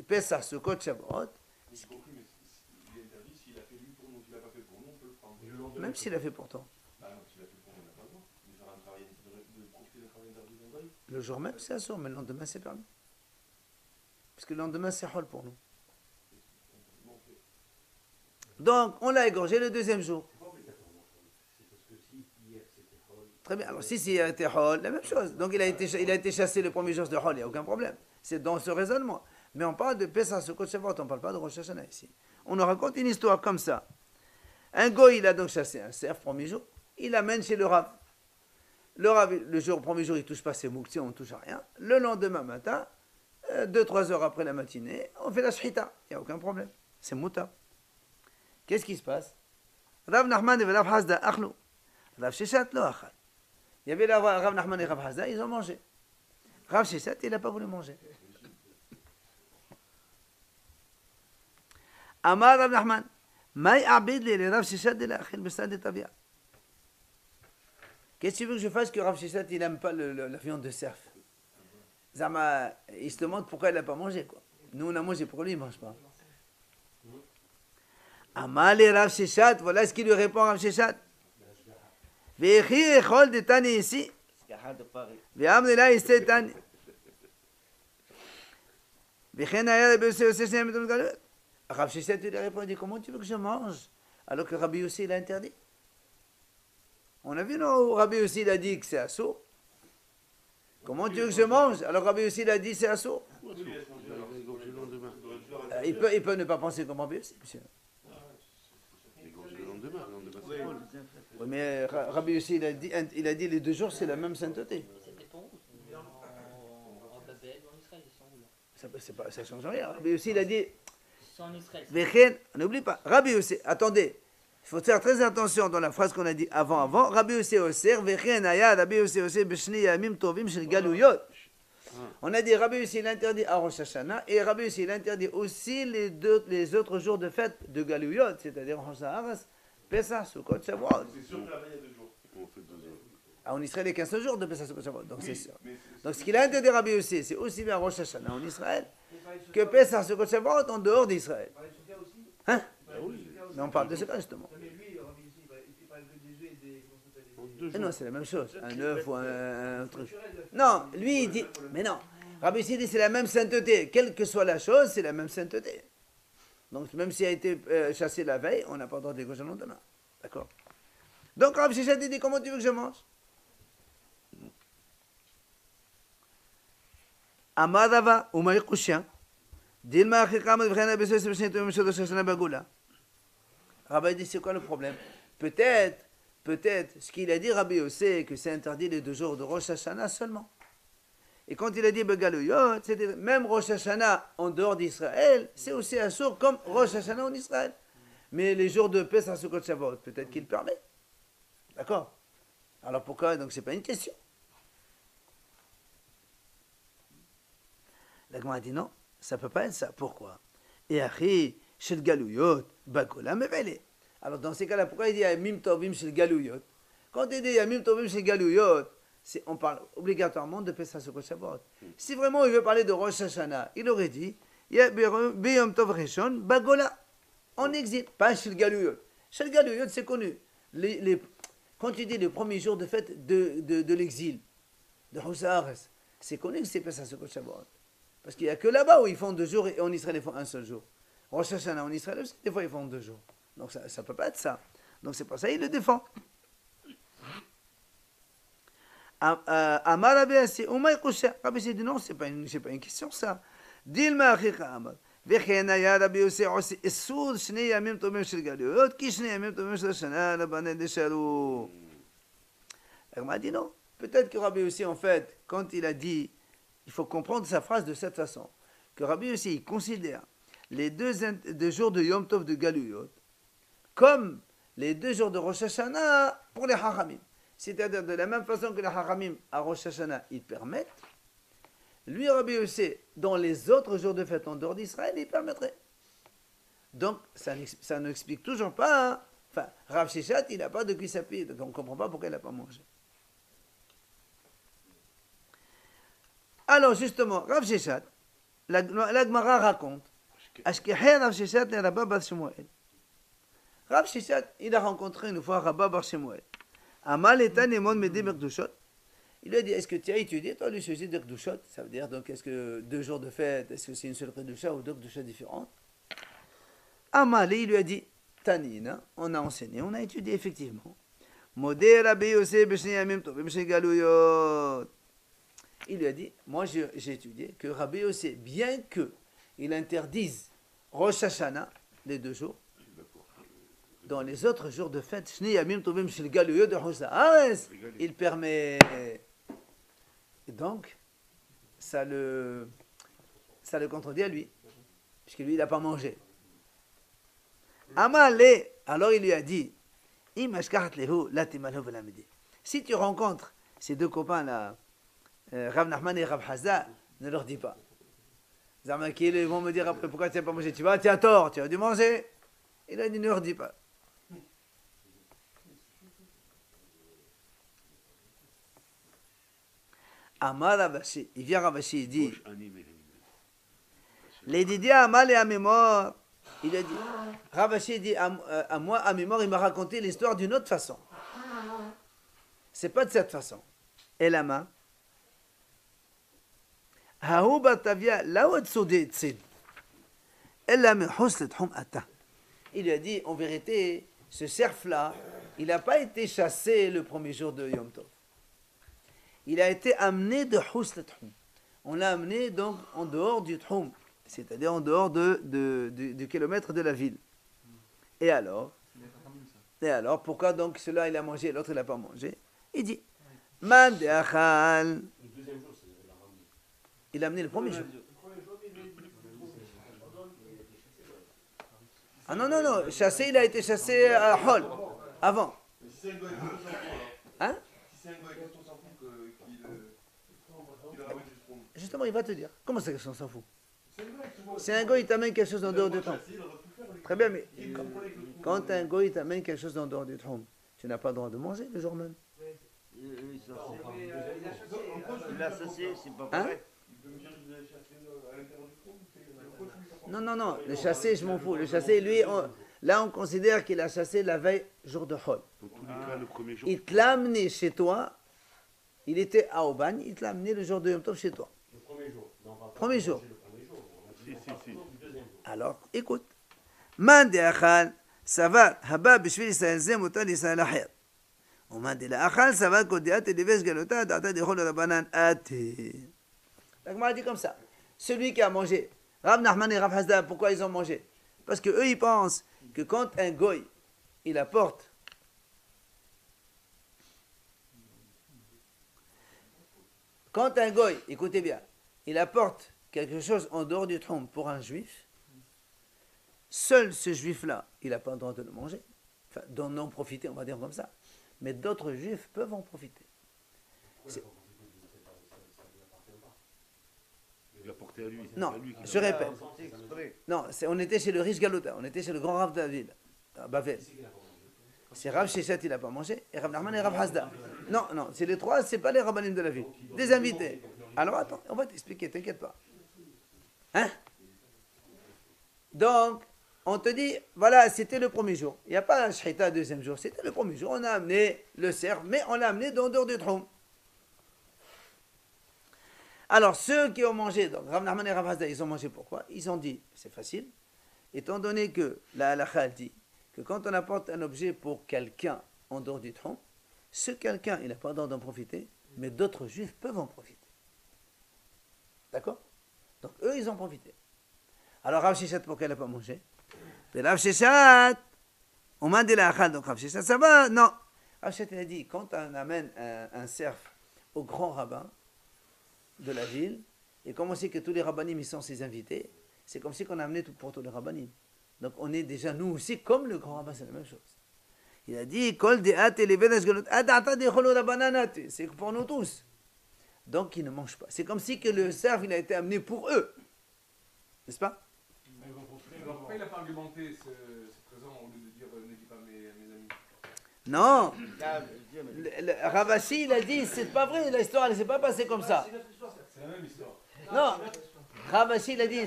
Pessah, Sukkot, Shavuot. Il est interdit s'il a fait lui pour nous, s'il n'a pas fait pour nous, on peut le prendre. Même s'il a fait pour toi. Ah non, s'il a fait pour nous, on n'a pas le droit. De faire un travail, de profiter d'un travail interdit d'un goy. Le jour même, c'est assuré, mais le lendemain, c'est permis. Parce que le lendemain, c'est hol pour nous. Donc, on l'a égorgé le deuxième jour. Très bien. Alors, si il a été hol, la même chose. Donc, il a été chassé le premier jour de hol, il n'y a aucun problème. C'est dans ce raisonnement. Mais on parle de Pessah, Sukkot, Shavuot, on ne parle pas de Rosh Hashanah ici. On nous raconte une histoire comme ça. Un goy, il a donc chassé un cerf premier jour. Il l'amène chez le rav. Le rav, premier jour, il ne touche pas ses mouktis, on ne touche à rien. Le lendemain matin, 2-3 heures après la matinée, on fait la shchita. Il n'y a aucun problème. C'est mouta. Qu'est-ce qui se passe? Rav Nachman et Rav Hasda, achlou. Rav Sheshat, lo achal. Il y avait là Rav Nachman et Rav Hasda, ils ont mangé. Rav Sheshat, il n'a pas voulu manger. Amar Rav Nachman, Maï abid li Rav Sheshat de la achil besad de tabia. Qu'est-ce que tu veux que je fasse que Rav Sheshat, il n'aime pas la viande de cerf? Zama, il se demande pourquoi il n'a pas mangé, quoi. Nous, on a mangé, pourquoi lui, il ne mange pas? Amar li Rav Sheshat, voilà ce qu'il lui répond Rav Sheshat. Vechi echol de tani ici. Ve'am de là, ici tani. Vechen aya de Yossi Yossi Shneim Midon Galut. Rav Sheshat lui répond, il dit, comment tu veux que je mange? Alors que Rabbi Yossi, il a interdit. On a vu, non, Rabbi Yossi, il a dit que c'est assourd. Comment tu veux que je mange? Alors Rabbi Yossi, il a dit c'est assourd. Il peut ne pas penser comme Rabbi Yossi, monsieur. Oui, mais Rabbi Yossi, il a dit les 2 jours, c'est la même sainteté. C'était pour vous. En Babel, en Israël, ils sont où là? Ça ne change rien. Rabbi Yossi, il a dit. Ils sont en Israël. N'oublie pas. Rabbi Yossi, attendez. Il faut faire très attention dans la phrase qu'on a dit avant. Rabbi Yossi Oser, Vechen Aya, Rabbi Yossi Oser, Beshni Yamim Tovim Shel Galuyot. On a dit Rabbi Yossi, il interdit à Rosh Hashanah, et Rabbi Yossi, il interdit aussi les autres jours de fête de Galuyot, c'est-à-dire Rosh Hashanah, Pesach, Sukkot, Shavuot. C'est sûr que là-bas, il y a 2 jours. On fait 2 heures. En Israël, il y a 15 jours de Pesach Sukkot Shavuot, donc c'est sûr. Mais Donc ce qu'il a interdit Rabbi aussi, c'est aussi bien Rosh Hashanah en Israël que Pesach Sukkot Shavuot en dehors d'Israël. On parlait de Souka aussi. Hein? On parlait de Souka aussi. Mais on parle de cela justement. Non, mais lui, Rabbi aussi, il parle que des œufs et des. Comment ça s'appelle Mais non, c'est la même chose, un œuf ou un truc. naturel, l'œuf. Non, lui il dit, mais non, Rabbi aussi dit c'est la même sainteté, quelle que soit la chose, c'est la même sainteté. Donc même s'il a été chassé la veille, on n'a pas le droit d'égorger le lendemain. D'accord? Donc Rabbi Sheshet dit comment tu veux que je mange? Amadava ou Maïkouchien. Dilma Achikam Vrena Besoy Sebashnet Meshod Shashana Bagoula. Rabbi dit c'est quoi le problème? Peut-être, ce qu'il a dit Rabbi Yossé, que c'est interdit les 2 jours de Rosh Hashanah seulement. Et quand il a dit Begaluyot, c'était même Rosh Hashanah en dehors d'Israël, c'est aussi assourd comme Rosh Hashanah en Israël. Mais les jours de Pesach Sukkot Shavuot, peut-être qu'il permet. D'accord? Alors pourquoi? Donc c'est pas une question. La Gemara dit non, ça peut pas être ça. Pourquoi? Et Achi, Shel Galuyot, Bagola Mevele. Alors dans ces cas-là, pourquoi il dit Yamim Tovim Shel Galuyot? Quand il dit Yamim Tovim Shel Galuyot, on parle obligatoirement de Pesach Sukkot Shavuot. Si vraiment il veut parler de Rosh Hashanah, il aurait dit Beyom Tov Rishon Bagola, en exil, pas Shel Galuyot. Shel Galuyot, c'est connu. Quand tu dis le premier jour de fête de l'exil, de Houssaares, c'est connu que c'est Pesach Sukkot Shavuot. Parce qu'il n'y a que là-bas où ils font 2 jours et en Israël ils font un seul jour. Rosh Hashanah en Israël aussi, des fois ils font 2 jours. Donc ça ne peut pas être ça. Donc c'est pour ça qu'il le défend. Amar Rabbi Yassi, Oumay Koucha. Rabbi Yassi dit non, c'est pas une question ça. Dilma Achika Amar. וכן היה רבי יוסי עושה איסור 2 ימים טובים של גלויות, כי 2 ימים טובים של השנה לבני נשארו. Elle m'a dit non. Peut-être que Rabbi Yossi, en fait, quand il a dit, il faut comprendre sa phrase de cette façon, que Rabbi Yossi, il considère les 2 jours de Yom Tov de Galuyot comme les 2 jours de Rosh Hashanah pour les Hachamim. C'est-à-dire de la même façon que les Hachamim à Rosh Hashanah, ils permettent, lui, Rabbi Yossi, dans les autres jours de fête en dehors d'Israël, il permettrait. Donc, ça n'explique toujours pas, hein. Enfin, Rav Sheshet, il n'a pas de cuisse à pied, donc on ne comprend pas pourquoi il n'a pas mangé. Alors, justement, Rav Sheshet, la Gemara raconte, Ashkehé Rav Sheshet le Rabba Bar Shemuel. Rav Sheshet, il a rencontré une fois Rabba Bar Shemuel. Amal etan emon medi berdushot. Il lui a dit, est-ce que tu as étudié, toi, le sujet de Kedushot? Ça veut dire, donc, est-ce que 2 jours de fête, est-ce que c'est une seule Kedusha ou 2 Kedushas différentes? Amalé, il lui a dit, Tanina, on a enseigné, on a étudié, effectivement. Modé Rabbi Yossi b'shnei yamim tovim shel galuyot. Il lui a dit, moi, j'ai étudié que Rabbi Yossi, bien qu'il interdise Rosh Hashanah, les 2 jours, dans les autres jours de fête, shnei yamim tovim shel galuyot de Houssaares, il permet... Et donc, ça le contredit à lui, puisque lui, il n'a pas mangé. Amalé, alors il lui a dit, si tu rencontres ces 2 copains-là, Rav Nachman et Rav Hazda, ne leur dis pas. Ils vont me dire après, pourquoi tu n'as pas mangé? Tu as tort, tu as dû manger. Il a dit, ne leur dis pas. Amar Ravashi, il vient Ravashi, il dit, les Didia Amal et Amémor, il a dit, Ravashi dit à moi, Amémor, il m'a raconté l'histoire d'une autre façon. C'est pas de cette façon. Elama, Haou Batavia, Laouad Soudé Tsid, Elame Houslet Hum Ata. Il lui a dit, en vérité, ce cerf-là, il n'a pas été chassé le premier jour de Yom Tov. Il a été amené de Houslet Hum. On l'a amené donc en dehors du Tchoum, c'est-à-dire en dehors du kilomètre de la ville. Et alors, pourquoi donc celui-là il a mangé et l'autre il n'a pas mangé? Il dit, Man de Achal. Il a amené le premier jour. Ah non, chassé, il a été chassé à Hol, avant. Hein? Justement, il va te dire. Comment ça, on s'en fout? Si un goy il t'amène quelque chose en dehors du temps. Très bien, mais quand un goy t'amène quelque chose en dehors du temps, tu n'as pas le droit de manger le jour même. Il a associé, c'est pas Hein? pareil. Il peut me dire que vous avez chassé à l'intérieur du trou. Non, le chassé, je m'en fous. Le chassé, lui, là, on considère qu'il a chassé la veille, jour de Hol. Dans tous les cas, le premier jour. Il te l'a amené chez toi, il était à Aubagne, il te l'a amené le jour de Yom Tov chez toi. Le premier jour. Non, pas Premier jour. le premier jour. On a dit Si, si, si. le deuxième jour. Alors, écoute. Man de achal, savar, haba bishvil Israël zem otal Israël aher. ومن دي لأخال سبا كوديات اللي بيش قالوتا دعتا دي خلو ربانان آتي. La Gemara dit comme ça. Celui qui a mangé, Rav Nachman et Rav Hasda, pourquoi ils ont mangé? Parce que eux ils pensent que quand un goy, il apporte quand un goy, écoutez bien, il apporte quelque chose en dehors du trompe pour un juif, seul ce juif-là, il n'a pas le droit de le manger, enfin d'en en profiter, on va dire comme ça. Mais d'autres juifs peuvent en profiter. Il l'a porté à lui. Non, c'est à lui qui je l'a- répète. Non, on était chez le riche Galota, on était chez le grand Rav de la ville, à Bavel. C'est Rav Shechet, il n'a pas mangé, et Rav Nachman et Rav Hasda. Non, c'est les trois, c'est pas les rabbanim de la ville. Des invités. Alors attends, on va t'expliquer, t'inquiète pas. Hein? Donc, on te dit, voilà, c'était le premier jour. Il n'y a pas un shahita deuxième jour, c'était le premier jour. On a amené le cerf, mais on l'a amené dans dehors du trône. Alors, ceux qui ont mangé, donc Rav Nachman et Rav Hasda, ils ont mangé pourquoi? Ils ont dit, c'est facile, étant donné que la halakha dit que quand on apporte un objet pour quelqu'un en dehors du tronc, ce quelqu'un, il n'a pas le droit d'en profiter, mais d'autres juifs peuvent en profiter. D'accord? Donc, eux, ils ont profité. Alors, Rav Shechet, pourquoi il n'a pas mangé? Mais Rav Shechet, on m'a dit la halakha, donc Rav Shechet, ça va? Non. Rav Shechet, il a dit, quand on amène un cerf au grand rabbin de la ville, et comme on sait que tous les rabbanim ils sont ses invités, c'est comme si on a amené tout pour tous les rabbanim. Donc on est déjà nous aussi comme le grand rabbin, c'est la même chose. Il a dit c'est pour nous tous. Donc ils ne mangent pas. C'est comme si que le cerf il a été amené pour eux. N'est-ce pas? Alors pourquoi il n'a pas argumenté ce présent au lieu de dire ne dis pas mes amis? Non. Ravashi il a dit c'est pas vrai, l'histoire elle s'est pas passée comme ça. C'est la même histoire. Non, Ravashi il a dit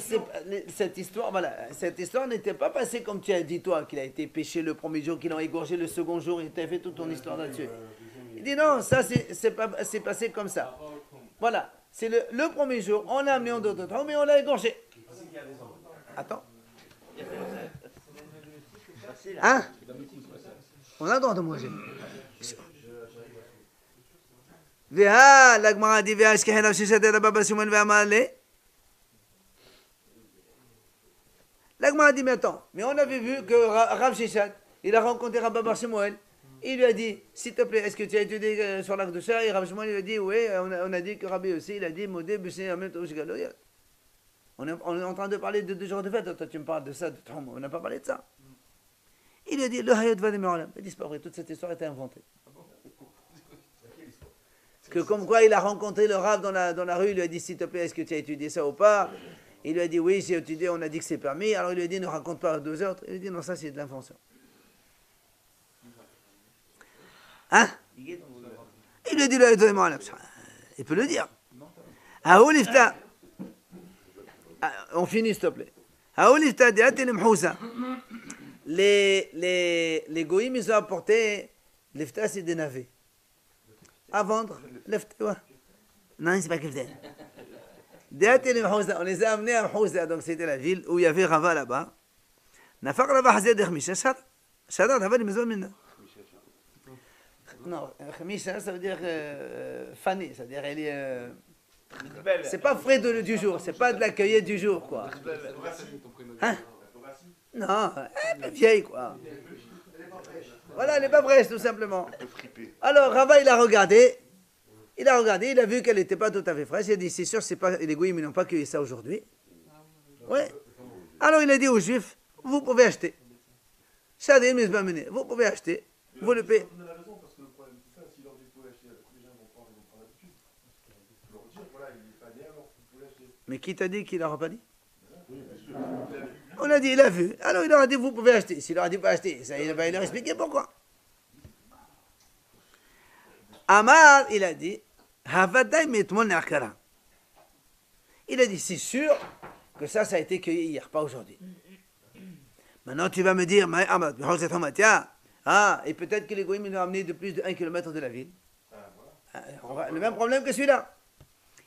cette histoire n'était pas passée comme tu as dit toi, qu'il a été pêché le premier jour, qu'il a égorgé le second jour, il t'a fait toute ton histoire là-dessus. Il dit non, ça c'est passé comme ça. Voilà, c'est le premier jour, on l'a amené en d'autres temps, mais on l'a égorgé. Attends. Hein? On a le droit de manger. Véha, la Gemara dit Véha, est-ce qu'il y a un Shechet et Baba Shimon Véha la Gemara dit mais attends, mais on avait vu que Rav Shechet, il a rencontré Rabba Bar Shemuel, il lui a dit, s'il te plaît, est-ce que tu as étudié sur l'arc de Shah? Et Rav Shemuel lui a dit, oui, on a dit que Rabbi aussi, il a dit, Modé, Bessé, Amet, Oshgaloyat. On est en train de parler de 2 jours de fête, toi tu me parles de ça, on n'a pas parlé de ça. Il lui a dit, le Hayat va il dit, c'est pas vrai, toute cette histoire était inventée. Que comme quoi il a rencontré le Rav dans la rue, il lui a dit, s'il te plaît, est-ce que tu as étudié ça ou pas? Il lui a dit, oui, j'ai étudié, on a dit que c'est permis. Alors il lui a dit, ne raconte pas 2 heures. Il lui a dit, non, ça c'est de l'invention. Hein? Il lui a dit, il peut le dire. On finit, s'il te plaît. Les goïms, ils ont apporté l'ifta, c'est des navets. À vendre, l'ifta, ouais. Non, c'est pas kifta. On les a amenés à Mhouza, donc c'était la ville où il y avait Rava là-bas. Nafaq Rava Hazed Khmisha, Shadar Rava Limezon Minna. Non, Khmisha, ça veut dire fanny, c'est-à-dire elle est. C'est pas frais du jour, c'est pas de la cueillette du jour, quoi. Hein? Non, elle est vieille, quoi. Voilà, elle n'est pas fraîche, tout simplement. Alors, Rava, il a regardé, il a vu qu'elle n'était pas tout à fait fraîche. Il a dit, c'est sûr, c'est pas, les goïms n'ont pas cueilli ça aujourd'hui. Ouais. Alors, il a dit aux Juifs, vous pouvez acheter. Vous pouvez acheter, vous le payez. On a raison, parce que le problème, c'est ça, si leur dit, vous pouvez acheter, les gens vont prendre l'habitude. Il faut leur dire, voilà, il n'est pas né, alors vous pouvez acheter. Mais qui t'a dit qu'il n'aura pas dit? On a dit, il a vu. Alors, il leur a dit, vous pouvez acheter. S'il leur a dit pas acheter, ça, il va leur expliquer pourquoi. Amar, il a dit, Havadai metmol ne'akara. Il a dit, c'est sûr que ça a été cueilli hier, pas aujourd'hui. Maintenant, tu vas me dire, et peut-être que les goïms nous ont amené de plus de 1 km de la ville. Le même problème que celui-là.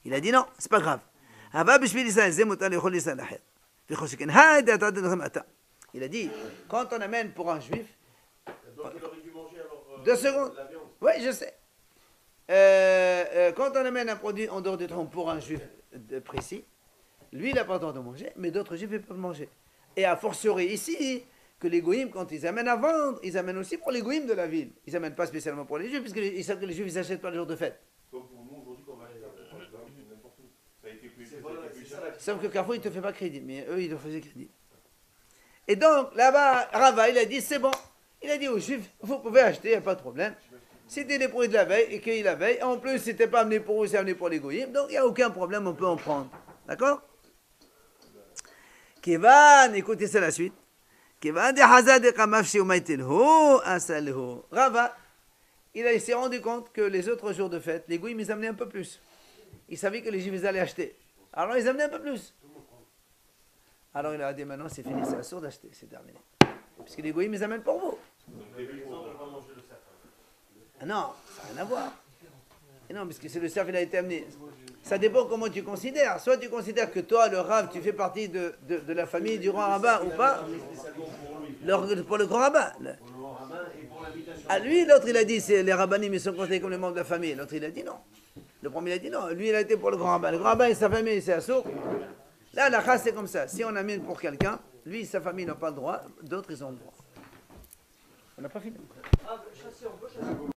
Il a dit non, c'est pas grave. Il a dit, quand on amène pour un juif, Donc il aurait dû manger alors 2 secondes. la viande. Oui, je sais. Quand on amène un produit en dehors du trompe pour un juif précis, lui, il n'a pas le droit de manger, mais d'autres juifs ils peuvent manger. Et a fortiori ici, que les goïms, quand ils amènent à vendre, ils amènent aussi pour les goïms de la ville. Ils n'amènent pas spécialement pour les juifs, puisqu'ils savent que les juifs, ils n'achètent pas le jour de fête. Comme pour nous aujourd'hui qu'on va acheter par exemple n'importe où. Ça a été cueilli, ça a été cueilli. Sauf que Carrefour, il ne te fait pas crédit, mais eux, ils te faisaient crédit. Et donc, là-bas, Rava, il a dit, c'est bon. Il a dit aux juifs, vous pouvez acheter, il n'y a pas de problème. C'était des produits de la veille, et cueillis la veille. En plus, c'était pas amené pour eux, c'est amené pour les goïms. Donc, il n'y a aucun problème, on peut en prendre. D'accord? Kevan, écoutez ça la suite. Kevan de Hazad de Kamafshi Umaitelho, Asalho. Rava, il s'est rendu compte que les autres jours de fête, les goïms, ils amenaient un peu plus. Ils savaient que les juifs, ils allaient acheter. Alors, ils amenaient un peu plus. Alors, il a dit, maintenant, c'est fini, c'est assourd d'acheter, c'est terminé. Parce que les goïms, ils amènent pour vous. Ah non, ça n'a rien à voir. Et non, parce que c'est le cerf, il a été amené. Ça dépend comment tu considères. Soit tu considères que toi, le rabbin, tu fais partie de la famille du roi rabbin ou pas. Pour le grand rabbin. À lui, l'autre, il a dit, les rabbinim, ils sont considérés comme les membres de la famille. L'autre, il a dit non. Le premier, il a dit non. Lui, il a été pour le grand rabbin. Le grand rabbin et sa famille, c'est assourd. Là, la race, c'est comme ça. Si on amène pour quelqu'un, lui, sa famille n'a pas le droit. D'autres, ils ont le droit. On n'a pas fini.